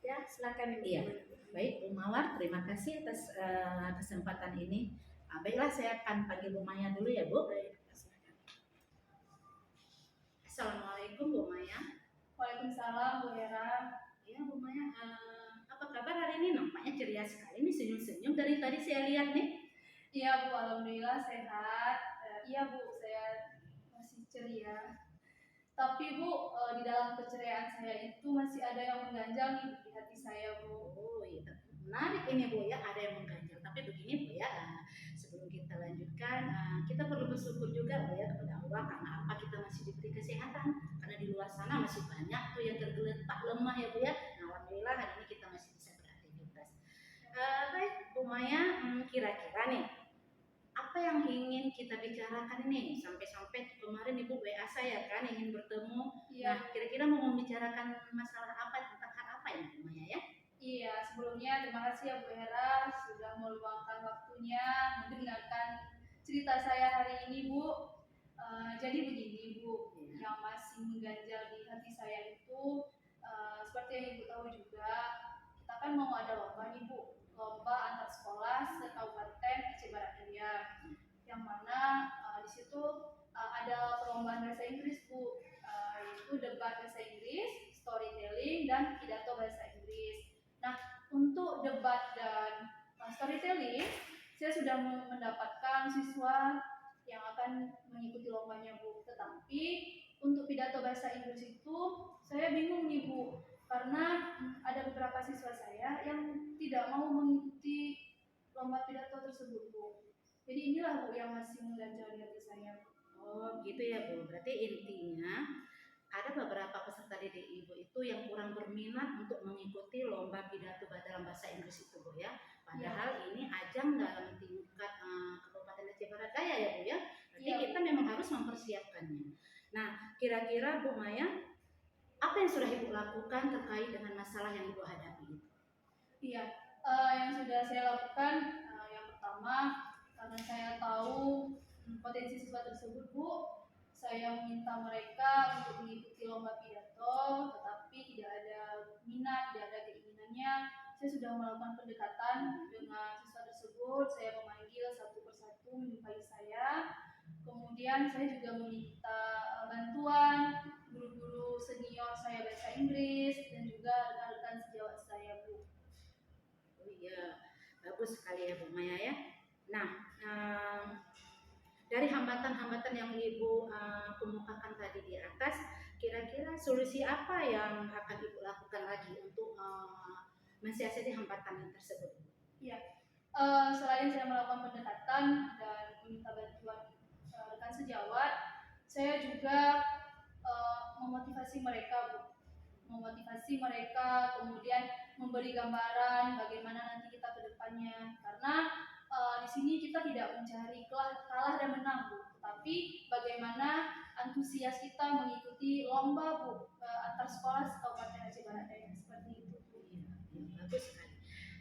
Ya, silahkan Ibu. Iya. Baik Bu Mawar, terima kasih atas kesempatan ini. Baiklah, saya akan panggil Bu Maya dulu ya Bu. Baik. Assalamualaikum Bu Maya. Waalaikumsalam Bu Hera. Ya Bu Maya, apa kabar hari ini? Nampaknya ceria sekali nih, senyum-senyum dari tadi saya lihat nih. Iya Bu, alhamdulillah sehat. Iya Bu, saya ceria. Tapi Bu, di dalam keceriaan saya itu masih ada yang mengganjal nih di hati saya Bu. Oh iya, menarik ini Bu ya, ada yang mengganjal. Tapi begini Bu ya, sebelum kita lanjutkan, kita perlu bersyukur juga Bu ya kepada Allah karena apa kita masih diberi kesehatan. Karena di luar sana masih banyak tuh yang tergeletak lemah ya Bu ya. Nah, alhamdulillah hari ini kita masih bisa beraktivitas. Baik Bu Maya, kira-kira nih apa yang ingin kita bicarakan ini sampai-sampai kemarin Ibu WA saya kan ingin bertemu. Iya, Nah, kira-kira mau membicarakan masalah apa tentang hal apa ini Bu Maya ya? iya. Sebelumnya terima kasih ya Bu Hera sudah meluangkan waktunya mendengarkan cerita saya hari ini Bu. Jadi begini Bu, yang masih mengganjal di hati saya itu seperti yang Ibu tahu juga, kita kan mau ada lomba nih Bu, lomba antar sekolah se-Kabupaten Aceh Barat Daya, yang mana di situ ada perlombaan bahasa Inggris Bu, yaitu debat bahasa Inggris, storytelling, dan pidato bahasa Inggris. Nah, untuk debat dan storytelling, saya sudah mendapatkan siswa yang akan mengikuti lombanya Bu. Tetapi untuk pidato bahasa Inggris itu saya bingung nih Bu, karena ada beberapa siswa saya yang tidak mau mengikuti lomba pidato tersebut Bu. Jadi inilah Bu yang masih mengganjal di hati saya Bu. Oh gitu ya Bu, berarti intinya ada beberapa peserta didik Ibu itu yang kurang berminat untuk mengikuti lomba pidato dalam bahasa Inggris itu Bu ya. Padahal ini ajang dalam tingkat Kabupaten Aceh Barat Daya ya Bu ya. Berarti Iya. kita memang harus mempersiapkannya. Nah, kira-kira Bu Maya, apa yang sudah Ibu lakukan terkait dengan masalah yang Ibu hadapi itu? Iya, yang sudah saya lakukan yang pertama, karena saya tahu potensi siswa tersebut Bu, saya meminta mereka untuk mengikuti lomba pidato, tetapi tidak ada minat, tidak ada keinginannya. Saya sudah melakukan pendekatan dengan siswa tersebut, saya memanggil satu persatu menyupai saya. Kemudian saya juga meminta bantuan guru-guru senior saya bahasa Inggris dan juga rekan-rekan sejawat saya Bu. Oh iya, bagus sekali ya Bu Maya ya. Nah, dari hambatan-hambatan yang Ibu kemukakan tadi di atas, kira-kira solusi apa yang akan Ibu lakukan lagi untuk mensiasati hambatan tersebut? Iya, selain saya melakukan pendekatan dan meminta bantuan rekan sejawat, saya juga memotivasi mereka Bu. Memotivasi mereka, kemudian memberi gambaran bagaimana nanti kita ke depannya. Karena di sini kita tidak mencari kalah dan menang Bu, tetapi bagaimana antusias kita mengikuti lomba Bu antar sekolah Kabupaten Aceh Barat Daya seperti itu Bu. Iya, bagus sekali.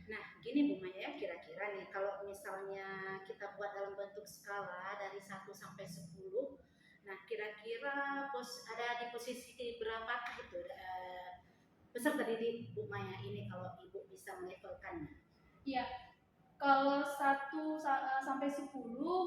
Nah, gini Bu Maya, kira-kira nih kalau misalnya kita buat dalam bentuk skala dari 1 sampai 10, nah kira-kira ada di posisi berapakah itu peserta didik Bu Maya ini kalau Ibu bisa melevelkannya? Iya, kalau 1 sampai 10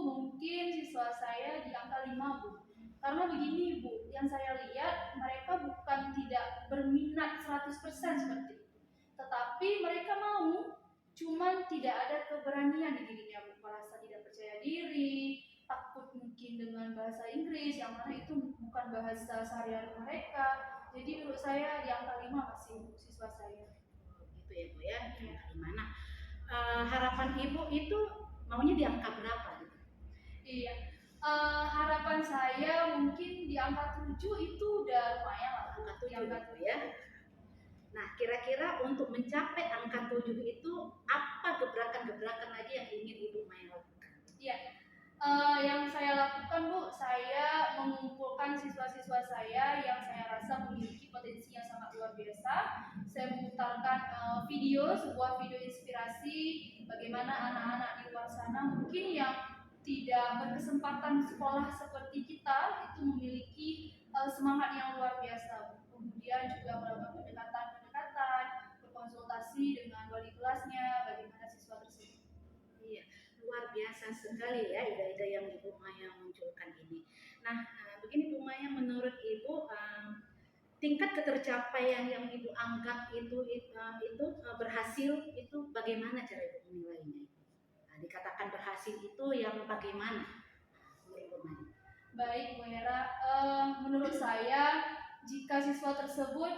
mungkin siswa saya di angka 5 Bu. Karena begini Bu, yang saya lihat mereka bukan tidak berminat 100% seperti itu. Tetapi mereka mau, cuman tidak ada keberanian di dirinya Bu. Merasa tidak percaya diri, takut mungkin dengan bahasa Inggris yang mana itu bukan bahasa sehari-hari mereka. Jadi menurut saya di angka 5 masih Bu, siswa saya. Oh, gitu ya Bu ya, di angka 5. Nah, harapan Ibu itu maunya di angka berapa gitu? Iya, harapan saya mungkin di angka 7 itu udah lumayan lah. Angka Di 7 angka gitu ya. Nah, kira-kira untuk mencapai angka 7 itu apa gebrakan-gebrakan lagi yang ingin Ibu Maya lakukan? Iya, yang saya lakukan Bu, saya mengumpulkan siswa-siswa saya yang saya rasa memiliki potensi yang sangat luar biasa. Saya memutarkan sebuah video inspirasi bagaimana anak-anak di luar sana mungkin yang tidak berkesempatan sekolah seperti kita itu memiliki semangat yang luar biasa. Kemudian juga melakukan pendekatan-pendekatan, berkonsultasi dengan wali kelasnya, bagaimana siswa tersebut. Iya, luar biasa sekali ya ide-ide yang Ibu Maya munculkan ini. Nah, begini Bu Maya, menurut Ibu tingkat ketercapaian yang Ibu anggap itu berhasil itu bagaimana cara Ibu menilainya? Nah, dikatakan berhasil itu yang bagaimana menurut Ibu Maya? Baik Bu Hera, menurut saya jika siswa tersebut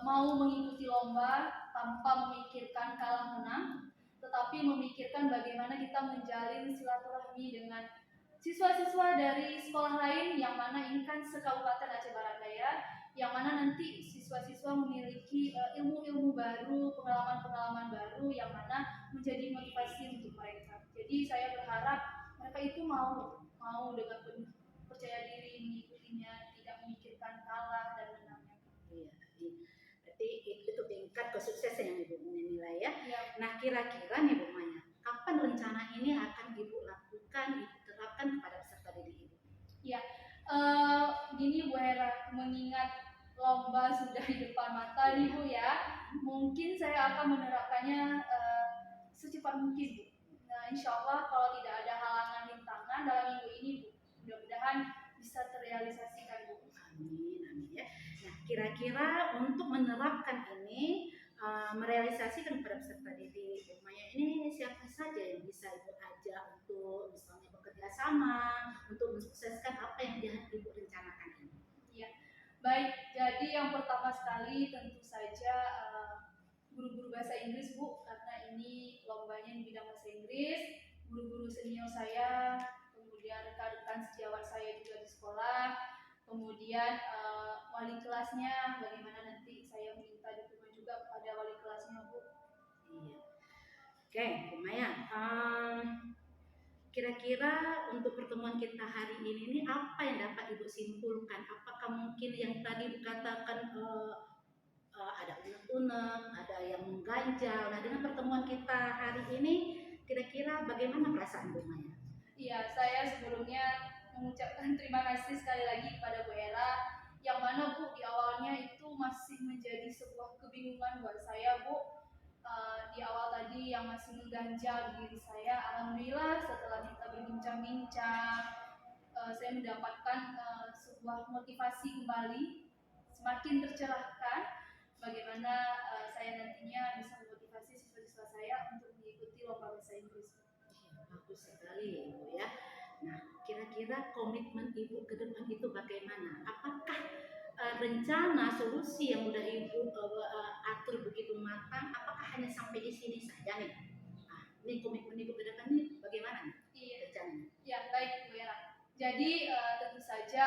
mau mengikuti lomba tanpa memikirkan kalah menang, tetapi memikirkan bagaimana kita menjalin silaturahmi dengan siswa-siswa dari sekolah lain yang mana ini kan sekabupaten Aceh Barat Daya, yang mana nanti siswa-siswa memiliki ilmu-ilmu baru, pengalaman-pengalaman baru yang mana menjadi motivasi untuk mereka. Jadi saya berharap mereka itu mau dengan penuh percaya diri mengikutinya, tidak memikirkan kalah dan menangnya. Iya, berarti itu tingkat kesuksesan yang Ibu nilai ya. Iya. Nah, kira-kira nih Bu Maya, kapan rencana ini akan Ibu lakukan, Ibu terapkan kepada peserta didik Ibu? Gini Bu Hera, mengingat lomba sudah di depan mata nih Bu ya, mungkin saya akan menerapkannya secepat mungkin Bu. Nah, insya Allah kalau tidak ada halangan rintangan dalam minggu ini Bu, mudah-mudahan bisa terrealisasikan Bu. Amin, amin ya. Nah, kira-kira untuk menerapkan ini, merealisasikan kepada peserta didik Bu Maya ini siapa saja yang bisa Ibu ajak untuk misalnya bekerja sama untuk mensukseskan apa yang Ibu rencanakan ini? Iya, baik. Jadi yang pertama sekali tentu saja guru-guru bahasa Inggris Bu, karena ini lombanya di bidang bahasa Inggris. Guru-guru senior saya, kemudian rekan-rekan sejawat saya juga di sekolah, kemudian wali kelasnya, bagaimana nanti saya minta dukungan juga kepada wali kelasnya Bu. Iya. Oke, Bu Maya, kira-kira untuk pertemuan kita hari ini nih apa yang dapat Ibu simpulkan? Apakah mungkin yang tadi dikatakan ada unek-unek, ada yang mengganjal? Nah, dengan pertemuan kita hari ini, kira-kira bagaimana perasaan Bu Maya? Iya, saya sebelumnya mengucapkan terima kasih sekali lagi kepada Bu Hera, yang mana Bu di awalnya itu masih menjadi sebuah kebingungan buat saya Bu. Di awal tadi yang masih mengganjal diri saya, alhamdulillah setelah kita berbincang-bincang, saya mendapatkan sebuah motivasi kembali, semakin tercerahkan bagaimana saya nantinya bisa memotivasi siswa-siswa saya untuk mengikuti lomba bahasa Inggris. Bagus sekali Ibu ya. Nah, kira-kira komitmen Ibu ke depan itu bagaimana? Apakah rencana solusi yang sudah Ibu atur begitu matang, apakah hanya sampai di sini saja nih? Nah, ini komitmen Ibu ke depan ini bagaimana nih? Iya, rencananya? Ya, baik Bu Era. Jadi tentu saja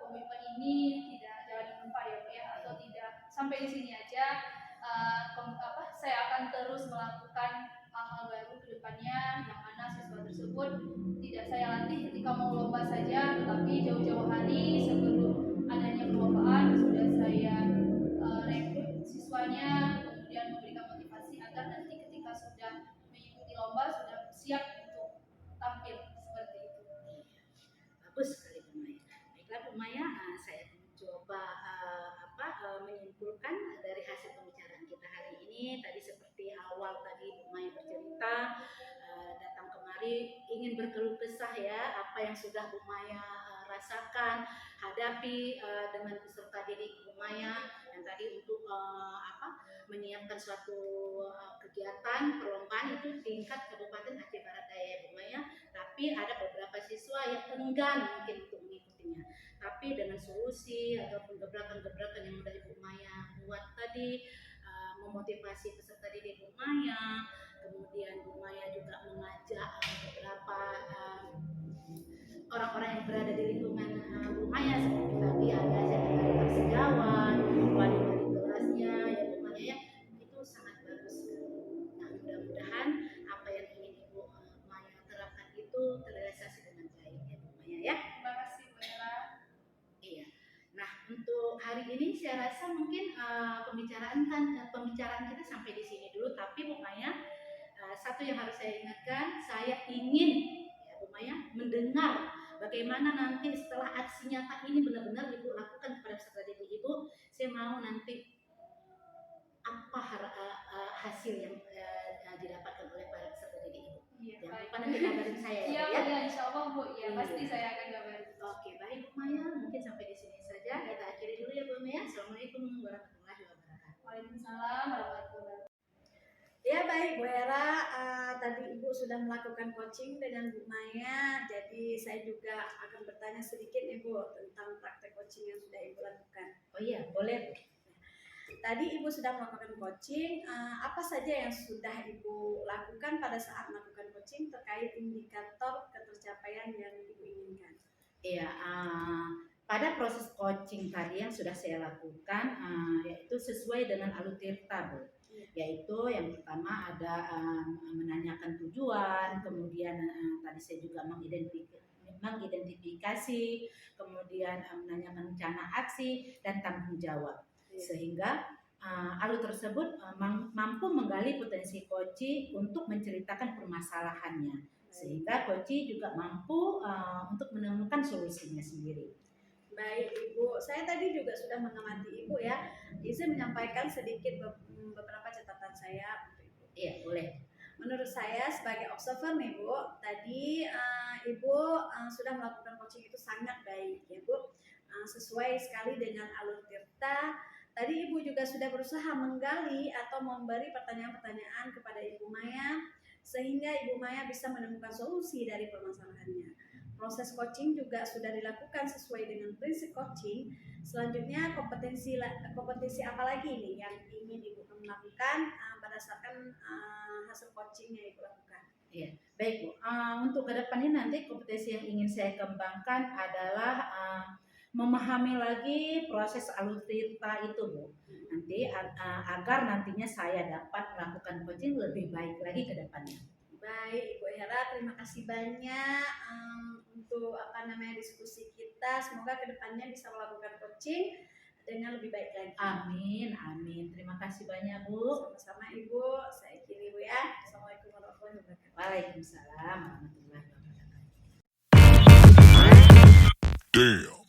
komitmen ini tidak jalan di tempat ya Bu ya, atau tidak sampai di sini aja. Saya akan terus melakukan hal-hal baru ke depannya, yang mana siswa tersebut tidak saya latih ketika mau lomba saja, tetapi jauh-jauh hari sebelum adanya perlombaan sudah saya rekrut siswanya, kemudian memberikan motivasi agar nanti ketika sudah mengikuti lomba sudah siap untuk tampil seperti itu. Bagus sekali Bu Maya. Baiklah Bu Maya, saya mencoba menyimpulkan dari hasil pembicaraan kita hari ini. Tadi seperti awal tadi Bu Maya bercerita, datang kemari ingin berkeluh kesah ya apa yang sudah Bu Maya rasakan, hadapi dengan peserta didik Bu Maya yang tadi untuk menyiapkan suatu kegiatan perlombaan itu tingkat Kabupaten Aceh Barat Daya Bu Maya, tapi ada beberapa siswa yang enggan mungkin untuk mengikutinya. Tapi dengan solusi ataupun gebrakan-gebrakan yang sudah Ibu Maya buat tadi, memotivasi peserta didik Bu Maya, kemudian Bu Maya juga mengajak beberapa orang-orang yang berada di lingkungan Bu Maya seperti tadi ada sekretariat sejawat, wali-wali kelasnya ya Bu Maya ya, itu sangat bagus. Nah, mudah-mudahan apa yang ingin Ibu Maya terapkan itu terrealisasi dengan baik ya Bu Maya ya. Terima kasih Bu Ella. Iya. Nah, untuk hari ini saya rasa mungkin pembicaraan kita sampai di sini dulu. Tapi Bu Maya, satu yang harus saya ingatkan, saya ingin ya Bu Maya mendengar bagaimana nanti setelah aksi nyata ini benar-benar Ibu lakukan kepada peserta didik Ibu. Saya mau nanti apa hasil yang didapatkan oleh para peserta didik Ibu. Iya, Jangan baik. lupa nanti kabarin saya Iya, ya. ya, insya Allah Bu. Ya, Iya. pasti saya akan kabarin. Oke, baik Bu Maya, mungkin sampai di sini saja. Kita akhiri dulu ya Bu Maya. Assalamualaikum warahmatullahi wabarakatuh. Waalaikumsalam warahmatullahi wabarakatuh. Ya baik Bu Hera, tadi Ibu sudah melakukan coaching dengan Bu Maya, jadi saya juga akan bertanya sedikit Ibu tentang praktek coaching yang sudah Ibu lakukan. Oh iya, boleh. Tadi Ibu sudah melakukan coaching, apa saja yang sudah Ibu lakukan pada saat melakukan coaching terkait indikator ketercapaian yang Ibu inginkan? Iya, pada proses coaching tadi yang sudah saya lakukan, yaitu sesuai dengan Alutirta, Bu. Yaitu yang pertama ada menanyakan tujuan, kemudian tadi saya juga mengidentifikasi, kemudian menanyakan rencana aksi dan tanggung jawab. Sehingga Alu tersebut mampu menggali potensi coach untuk menceritakan permasalahannya, sehingga coach juga mampu untuk menemukan solusinya sendiri. Baik Ibu, saya tadi juga sudah mengamati Ibu ya. Izin menyampaikan sedikit beberapa catatan saya untuk Ibu. Iya, boleh. Menurut saya sebagai observer nih Bu, tadi Ibu sudah melakukan coaching itu sangat baik ya Bu. Sesuai sekali dengan alur Tirta. Tadi Ibu juga sudah berusaha menggali atau memberi pertanyaan-pertanyaan kepada Ibu Maya sehingga Ibu Maya bisa menemukan solusi dari permasalahannya. Proses coaching juga sudah dilakukan sesuai dengan prinsip coaching. Selanjutnya kompetensi apa lagi nih yang ingin Ibu lakukan berdasarkan hasil coaching yang Ibu lakukan? Iya, baik Bu. Untuk kedepannya nanti kompetensi yang ingin saya kembangkan adalah memahami lagi proses Alutirta itu, Bu. Nanti agar nantinya saya dapat melakukan coaching lebih baik lagi ke depannya. Baik, Ibu Hera, terima kasih banyak untuk diskusi kita. Semoga kedepannya bisa melakukan coaching dengan lebih baik lagi. Amin, amin. Terima kasih banyak, Bu. Sama-sama Ibu. Saya kiri Bu ya. Assalamualaikum warahmatullahi wabarakatuh. Waalaikumsalam warahmatullahi wabarakatuh. Damn.